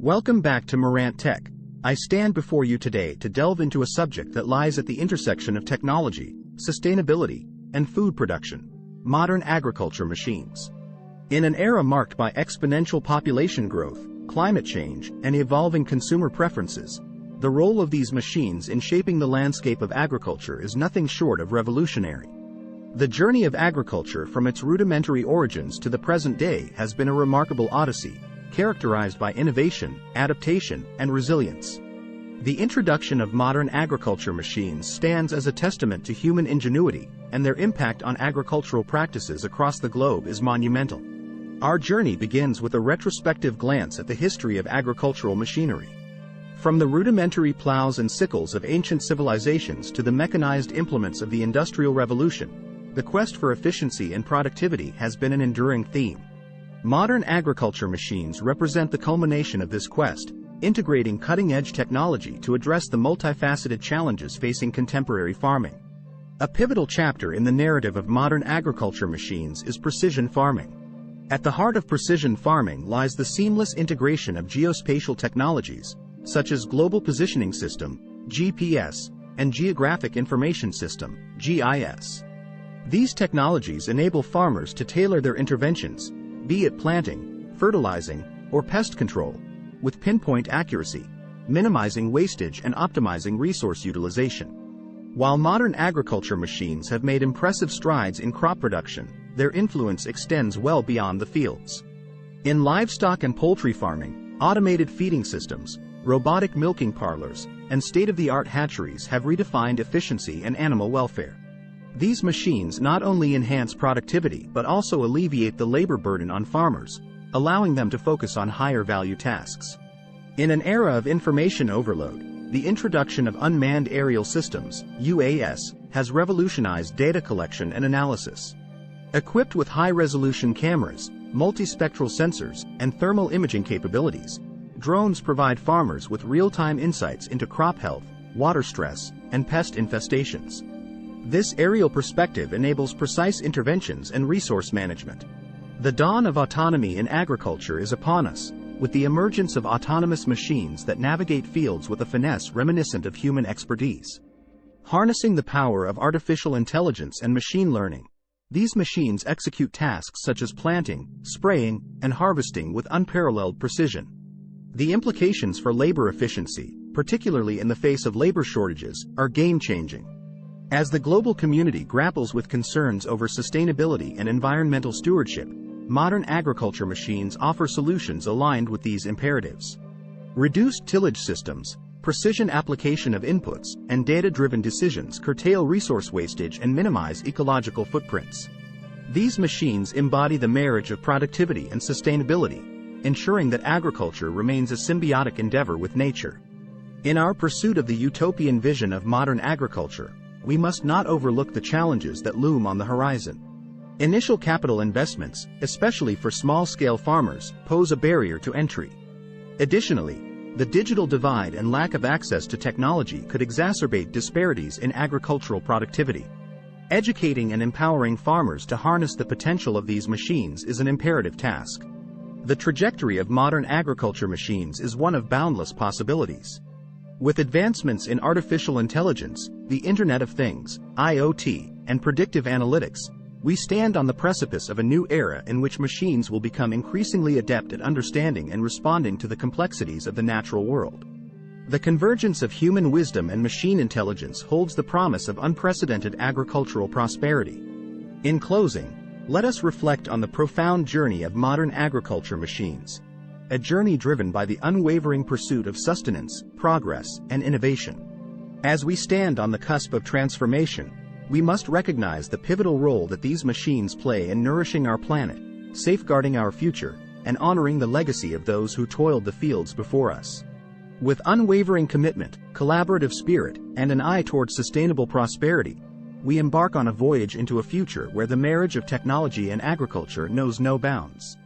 Welcome back to Marant Tech. I stand before you today to delve into a subject that lies at the intersection of technology, sustainability, and food production: modern agriculture machines. In an era marked by exponential population growth, climate change, and evolving consumer preferences, the role of these machines in shaping the landscape of agriculture is nothing short of revolutionary. The journey of agriculture from its rudimentary origins to the present day has been a remarkable odyssey, characterized by innovation, adaptation, and resilience. The introduction of modern agriculture machines stands as a testament to human ingenuity, and their impact on agricultural practices across the globe is monumental. Our journey begins with a retrospective glance at the history of agricultural machinery. From the rudimentary plows and sickles of ancient civilizations to the mechanized implements of the Industrial Revolution, the quest for efficiency and productivity has been an enduring theme. Modern agriculture machines represent the culmination of this quest, integrating cutting-edge technology to address the multifaceted challenges facing contemporary farming. A pivotal chapter in the narrative of modern agriculture machines is precision farming. At the heart of precision farming lies the seamless integration of geospatial technologies, such as Global Positioning System, GPS, and Geographic Information System, GIS. These technologies enable farmers to tailor their interventions, be it planting, fertilizing, or pest control, with pinpoint accuracy, minimizing wastage and optimizing resource utilization. While modern agriculture machines have made impressive strides in crop production, their influence extends well beyond the fields. In livestock and poultry farming, automated feeding systems, robotic milking parlors, and state-of-the-art hatcheries have redefined efficiency and animal welfare. These machines not only enhance productivity but also alleviate the labor burden on farmers, allowing them to focus on higher-value tasks. In an era of information overload, the introduction of unmanned aerial systems, UAS, has revolutionized data collection and analysis. Equipped with high-resolution cameras, multispectral sensors, and thermal imaging capabilities, drones provide farmers with real-time insights into crop health, water stress, and pest infestations. This aerial perspective enables precise interventions and resource management. The dawn of autonomy in agriculture is upon us, with the emergence of autonomous machines that navigate fields with a finesse reminiscent of human expertise. Harnessing the power of artificial intelligence and machine learning, these machines execute tasks such as planting, spraying, and harvesting with unparalleled precision. The implications for labor efficiency, particularly in the face of labor shortages, are game-changing. As the global community grapples with concerns over sustainability and environmental stewardship, modern agriculture machines offer solutions aligned with these imperatives. Reduced tillage systems, precision application of inputs, and data-driven decisions curtail resource wastage and minimize ecological footprints. These machines embody the marriage of productivity and sustainability, ensuring that agriculture remains a symbiotic endeavor with nature. In our pursuit of the utopian vision of modern agriculture, we must not overlook the challenges that loom on the horizon. Initial capital investments, especially for small-scale farmers, pose a barrier to entry. Additionally, the digital divide and lack of access to technology could exacerbate disparities in agricultural productivity. Educating and empowering farmers to harness the potential of these machines is an imperative task. The trajectory of modern agriculture machines is one of boundless possibilities. With advancements in artificial intelligence, the Internet of Things, IoT, and predictive analytics, we stand on the precipice of a new era in which machines will become increasingly adept at understanding and responding to the complexities of the natural world. The convergence of human wisdom and machine intelligence holds the promise of unprecedented agricultural prosperity. In closing, let us reflect on the profound journey of modern agriculture machines. A journey driven by the unwavering pursuit of sustenance, progress, and innovation. As we stand on the cusp of transformation, we must recognize the pivotal role that these machines play in nourishing our planet, safeguarding our future, and honoring the legacy of those who toiled the fields before us. With unwavering commitment, collaborative spirit, and an eye toward sustainable prosperity, we embark on a voyage into a future where the marriage of technology and agriculture knows no bounds.